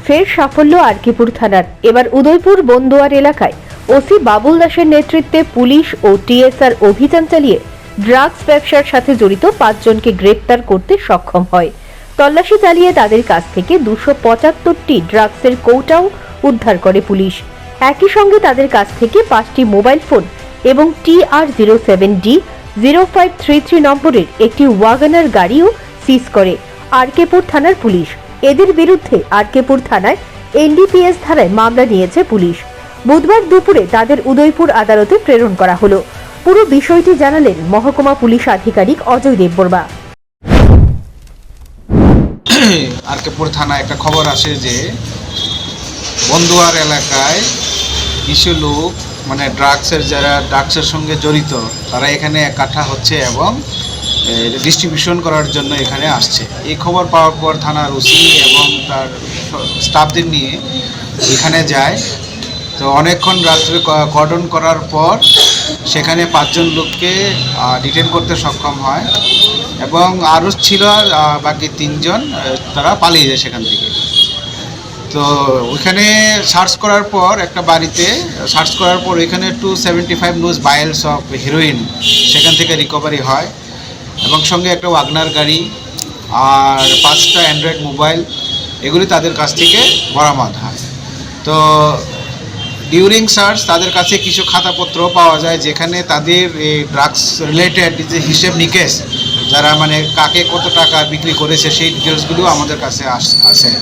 ফের সাফল্য আরকিপুর থানার। এবার উদয়পুর বন্দুয়ার এলাকায় ওসি বাবুল দাসের নেতৃত্বে পুলিশ ও টিএসআর অভিযান চালিয়ে ড্রাগস ব্যবসার সাথে জড়িত 5 জনকে গ্রেপ্তার করতে সক্ষম হয়। তল্লাশি চালিয়ে তাদের কাছ থেকে 275টি ড্রাগসের কৌটাও উদ্ধার করে পুলিশ। একই সঙ্গে তাদের কাছ থেকে 5টি মোবাইল ফোন এবং TR07D0533 নম্বরের একটি ওয়াগনার গাড়িও সিজ করে আরকেপুর থানার পুলিশ। এদের বিরুদ্ধে আরকেপুর থানায় এনডিপিএস ধারায় মামলা নিয়েছে পুলিশ। বুধবার দুপুরে তাদের উদয়পুর আদালতে প্রেরণ করা হলো। পুরো বিষয়টি জানালেন মহকুমা পুলিশ আধিকারিক অজয় দেববর্মা। আরকেপুর থানায় একটা খবর আসে যে বন্দুয়ার এলাকায় কিছু লোক যারা ড্রাগসের সঙ্গে জড়িত তারা এখানে একাঠা হচ্ছে এবং ডিস্ট্রিবিউশন করার জন্য এখানে আসছে। এই খবর পাওয়ার পর থানার ওসি এবং তার স্টাফদের নিয়ে এখানে যায়। তো অনেকক্ষণ রাত্রে কর্ডন করার পর সেখানে 5 জন লোককে ডিটেন করতে সক্ষম হয় এবং আরও ছিল বাকি 3 জন, তারা পালিয়ে যায় সেখান থেকে। তো ওইখানে সার্চ করার পর একটা বাড়িতে সার্চ করার পর এখানে 275 নোজ ভায়েলস অফ হেরোইন সেখান থেকে রিকভারি হয় এবং সঙ্গে একটা ওয়াগনার গাড়ি আর 5টা অ্যান্ড্রয়েড মোবাইল এগুলি তাদের কাছ থেকে বরামদ হয়। তো ডিউরিং সার্চ তাদের কাছে কিছু খাতাপত্র পাওয়া যায় যেখানে তাদের এই ড্রাগস রিলেটেড যে হিসেব নিকেশ, যারা কাকে কত টাকা বিক্রি করেছে সেই ডিটেলসগুলো আমাদের কাছে আসে।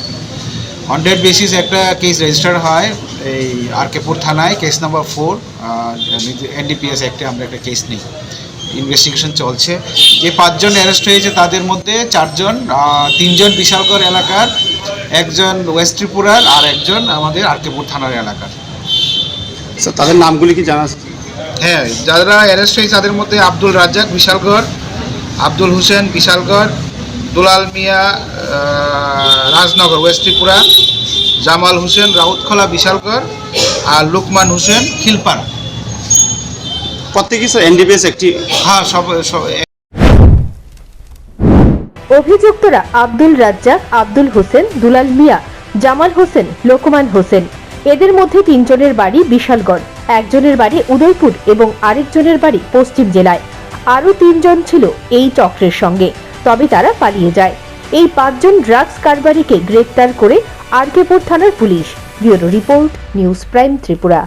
অন ডেট বেসিস একটা কেস রেজিস্টার হয় এই আরকেপুর থানায়, কেস নাম্বার 4 এনডিপিএস অ্যাক্টে আমরা একটা কেস নিই। ইনভেস্টিগেশন চলছে। যে 5 জন অ্যারেস্ট হয়েছে তাদের মধ্যে 4 জন, 3 জন বিশালগড় এলাকার, 1 জন ওয়েস্ট ত্রিপুরার আর 1 জন আমাদের আরকেপুর থানার এলাকার। স্যার তাদের নামগুলি কি জানা আছে? হ্যাঁ, যারা অ্যারেস্ট হয়েছে তাদের মধ্যে আব্দুল রাজ্জাক বিশালগড়, আব্দুল হোসেন বিশালগড়, দুলাল মিয়া রাজনগর ওয়েস্ট ত্রিপুরা, জামাল হোসেন রাউতখোলা বিশালগড় আর লুকমান হোসেন খিলপাড়া। প্রত্যেকই স্যার এনডিপিএস একটি? হ্যাঁ, সব। অভিযুক্তরা আব্দুল রাজ্জাক, আব্দুল হোসেন, দুলাল মিয়া, জামাল হোসেন, লোকমান হোসেন। এদের মধ্যে 3 জনের বাড়ি বিশালগড়, 1 জনের বাড়ি উদয়পুর এবং আরেকজনের বাড়ি পশ্চিম জেলায়। আরও 3 জন ছিল এই চক্রের সঙ্গে, তবে তারা পালিয়ে যায়। এই 5 জন ড্রাগস কারবারিকে গ্রেপ্তার করে আরকেপুর থানার police. Bureau report, news prime Tripura.